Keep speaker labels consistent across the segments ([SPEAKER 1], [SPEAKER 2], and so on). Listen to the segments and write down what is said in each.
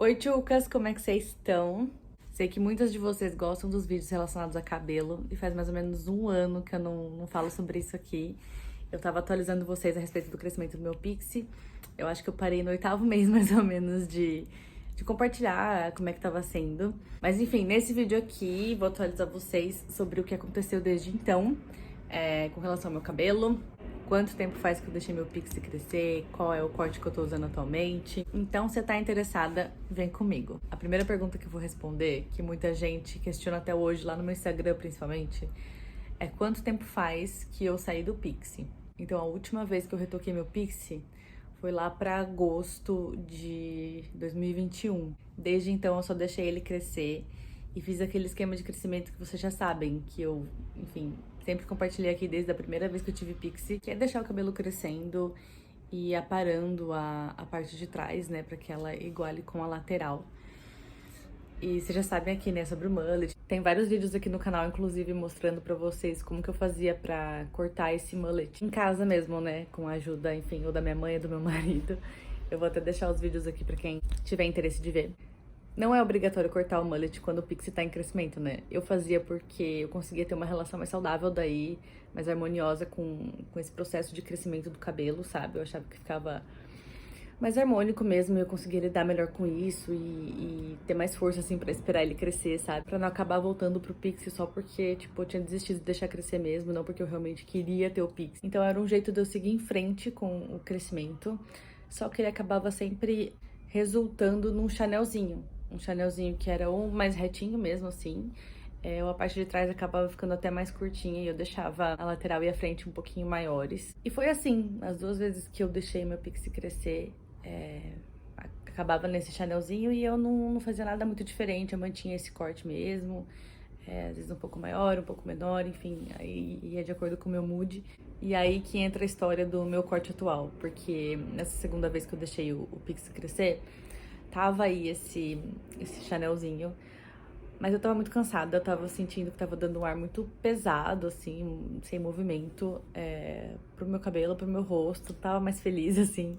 [SPEAKER 1] Oi, tchucas, como é que vocês estão? Sei que muitas de vocês gostam dos vídeos relacionados a cabelo e faz mais ou menos um ano que eu não falo sobre isso aqui. Eu tava atualizando vocês a respeito do crescimento do meu pixie. Eu acho que eu parei no 8º mês, mais ou menos, de compartilhar como é que tava sendo. Mas enfim, nesse vídeo aqui, vou atualizar vocês sobre o que aconteceu desde então, com relação ao meu cabelo. Quanto tempo faz que eu deixei meu pixie crescer, qual é o corte que eu tô usando atualmente. Então, se você tá interessada, vem comigo. A primeira pergunta que eu vou responder, que muita gente questiona até hoje, lá no meu Instagram principalmente, é quanto tempo faz que eu saí do pixie. Então, a última vez que eu retoquei meu pixie foi lá pra agosto de 2021. Desde então, eu só deixei ele crescer e fiz aquele esquema de crescimento que vocês já sabem, que eu, enfim, sempre compartilhei aqui desde a primeira vez que eu tive pixie, que é deixar o cabelo crescendo e aparando a parte de trás, né, pra que ela iguale com a lateral. E vocês já sabem aqui, né, sobre o mullet. Tem vários vídeos aqui no canal, inclusive, mostrando pra vocês como que eu fazia pra cortar esse mullet em casa mesmo, né, com a ajuda, enfim, ou da minha mãe ou do meu marido. Eu vou até deixar os vídeos aqui pra quem tiver interesse de ver. Não é obrigatório cortar o mullet quando o pixie tá em crescimento, né? Eu fazia porque eu conseguia ter uma relação mais saudável daí, mais harmoniosa com esse processo de crescimento do cabelo, sabe? Eu achava que ficava mais harmônico mesmo e eu conseguia lidar melhor com isso e ter mais força, assim, pra esperar ele crescer, sabe? Pra não acabar voltando pro pixie só porque, tipo, eu tinha desistido de deixar crescer mesmo, não porque eu realmente queria ter o pixie. Então era um jeito de eu seguir em frente com o crescimento, só que ele acabava sempre resultando num chanelzinho. Um chanelzinho que era ou mais retinho mesmo, assim, ou a parte de trás acabava ficando até mais curtinha e eu deixava a lateral e a frente um pouquinho maiores. E foi assim, as duas vezes que eu deixei meu pixie crescer, acabava nesse chanelzinho e eu não fazia nada muito diferente, eu mantinha esse corte mesmo, às vezes um pouco maior, um pouco menor, enfim, aí ia de acordo com o meu mood. E aí que entra a história do meu corte atual, porque nessa segunda vez que eu deixei o pixie crescer, tava aí esse chanelzinho, mas eu tava muito cansada, eu tava sentindo que tava dando um ar muito pesado, assim, sem movimento, pro meu cabelo, pro meu rosto, tava mais feliz, assim.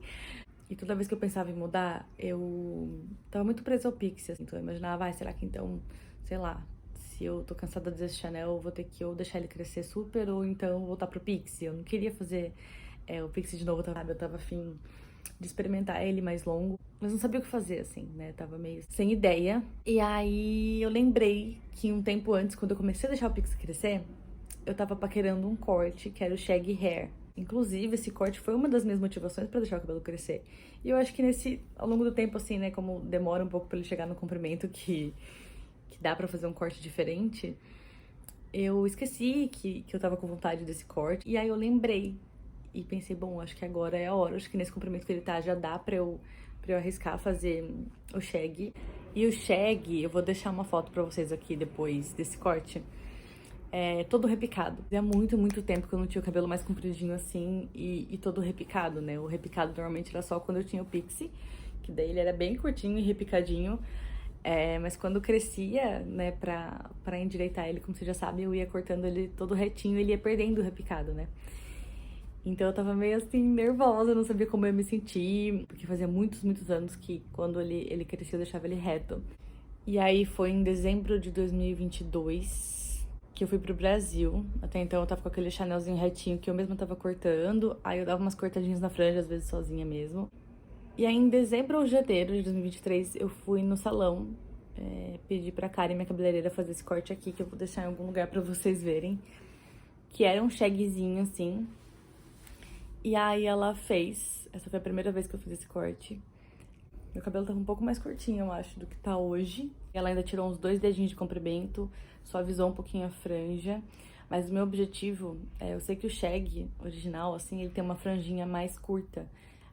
[SPEAKER 1] E toda vez que eu pensava em mudar, eu tava muito presa ao pixie, assim, então eu imaginava, será que então, sei lá, se eu tô cansada desse Chanel, eu vou ter que ou deixar ele crescer super, ou então voltar pro pixie. Eu não queria fazer o pixie de novo, sabe? Eu tava afim de experimentar ele mais longo, mas não sabia o que fazer, assim, né? Tava meio sem ideia. E aí eu lembrei que um tempo antes, quando eu comecei a deixar o pixie crescer, eu tava paquerando um corte que era o shaggy hair. Inclusive, esse corte foi uma das minhas motivações pra deixar o cabelo crescer. E eu acho que ao longo do tempo, assim, né, como demora um pouco pra ele chegar no comprimento que dá pra fazer um corte diferente, eu esqueci que eu tava com vontade desse corte. E aí eu lembrei e pensei, bom, acho que agora é a hora. Acho que nesse comprimento que ele tá, já dá pra eu arriscar fazer o shag. E o shag, eu vou deixar uma foto pra vocês aqui depois desse corte. Todo repicado. Há muito, muito tempo que eu não tinha o cabelo mais compridinho assim e todo repicado, né? O repicado normalmente era só quando eu tinha o pixie, que daí ele era bem curtinho e repicadinho. Mas quando crescia, né, pra endireitar ele, como você já sabe, eu ia cortando ele todo retinho e ele ia perdendo o repicado, né? Então eu tava meio assim, nervosa, não sabia como eu ia me sentir, porque fazia muitos, muitos anos que quando ele crescia eu deixava ele reto. E aí foi em dezembro de 2022 que eu fui pro Brasil. Até então eu tava com aquele chanelzinho retinho que eu mesma tava cortando. Aí eu dava umas cortadinhas na franja, às vezes sozinha mesmo. E aí em dezembro ou janeiro de 2023 eu fui no salão, pedi pra Karen, minha cabeleireira, fazer esse corte aqui, que eu vou deixar em algum lugar pra vocês verem. Que era um shagzinho assim. E aí ela fez, essa foi a primeira vez que eu fiz esse corte. Meu cabelo tava um pouco mais curtinho, eu acho, do que tá hoje. Ela ainda tirou uns 2 dedinhos de comprimento, suavizou um pouquinho a franja. Mas o meu objetivo, eu sei que o shag original, assim, ele tem uma franjinha mais curta.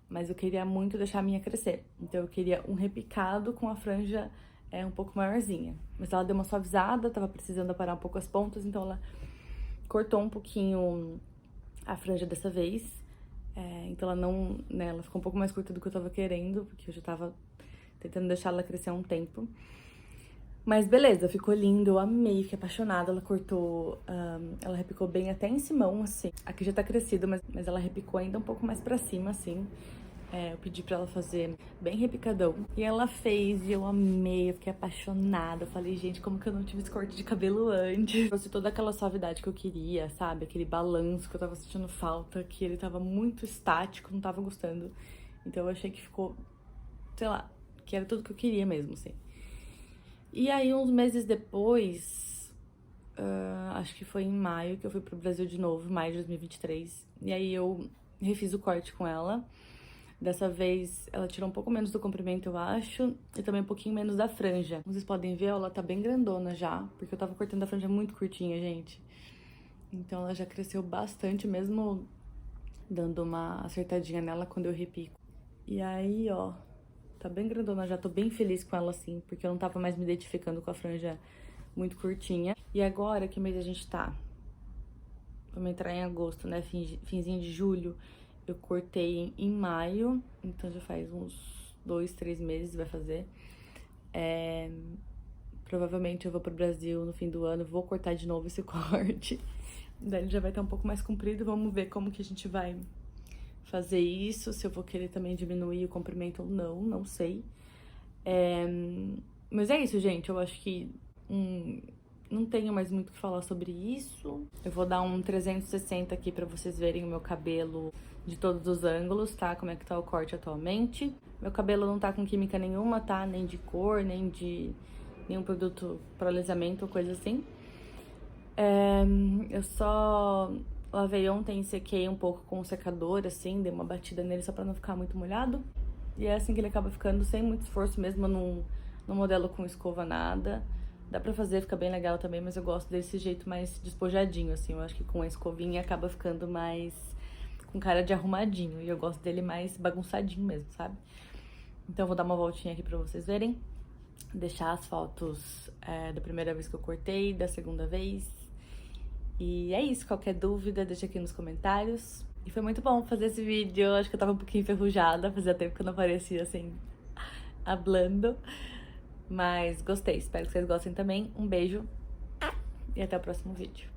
[SPEAKER 1] Mas eu queria muito deixar a minha crescer. Então eu queria um repicado com a franja um pouco maiorzinha. Mas ela deu uma suavizada, tava precisando aparar um pouco as pontas, então ela cortou um pouquinho a franja dessa vez. Então ela não, né, ela ficou um pouco mais curta do que eu tava querendo, porque eu já tava tentando deixar ela crescer há um tempo. Mas beleza, ficou lindo, eu amei, fiquei apaixonada. Ela cortou, ela repicou bem até em cima, assim. Aqui já tá crescido, mas ela repicou ainda um pouco mais pra cima, assim. Eu pedi pra ela fazer bem repicadão. E ela fez e eu amei, eu fiquei apaixonada. Eu falei, gente, como que eu não tive esse corte de cabelo antes? Trouxe toda aquela suavidade que eu queria, sabe? Aquele balanço que eu tava sentindo falta, que ele tava muito estático, não tava gostando. Então eu achei que ficou, sei lá, que era tudo que eu queria mesmo, assim. E aí, uns meses depois, acho que foi em maio que eu fui pro Brasil de novo, maio de 2023. E aí eu refiz o corte com ela. Dessa vez, ela tirou um pouco menos do comprimento, eu acho, e também um pouquinho menos da franja. Como vocês podem ver, ela tá bem grandona já, porque eu tava cortando a franja muito curtinha, gente. Então ela já cresceu bastante, mesmo dando uma acertadinha nela quando eu repico. E aí, ó, tá bem grandona já, tô bem feliz com ela assim, porque eu não tava mais me identificando com a franja muito curtinha. E agora, que mês a gente tá? Vamos entrar em agosto, né? Finzinho de julho. Eu cortei em maio, então já faz uns 2, 3 meses vai fazer. Provavelmente eu vou pro Brasil no fim do ano, vou cortar de novo esse corte. Daí ele já vai estar um pouco mais comprido, vamos ver como que a gente vai fazer isso, se eu vou querer também diminuir o comprimento ou não, não sei. Mas é isso, gente, eu acho que não tenho mais muito o que falar sobre isso. Eu vou dar um 360 aqui pra vocês verem o meu cabelo de todos os ângulos, tá? Como é que tá o corte atualmente. Meu cabelo não tá com química nenhuma, tá? Nem de cor, nem de nenhum produto para alisamento ou coisa assim. Eu só lavei ontem e sequei um pouco com o secador, assim, dei uma batida nele só pra não ficar muito molhado. E é assim que ele acaba ficando, sem muito esforço mesmo, no modelo com escova, nada. Dá pra fazer, fica bem legal também, mas eu gosto desse jeito mais despojadinho, assim. Eu acho que com a escovinha acaba ficando mais com cara de arrumadinho. E eu gosto dele mais bagunçadinho mesmo, sabe? Então eu vou dar uma voltinha aqui pra vocês verem. Deixar as fotos da primeira vez que eu cortei, da segunda vez. E é isso, qualquer dúvida, deixa aqui nos comentários. E foi muito bom fazer esse vídeo, eu acho que eu tava um pouquinho enferrujada, fazia tempo que eu não aparecia assim, hablando. Mas gostei, espero que vocês gostem também. Um beijo e até o próximo vídeo.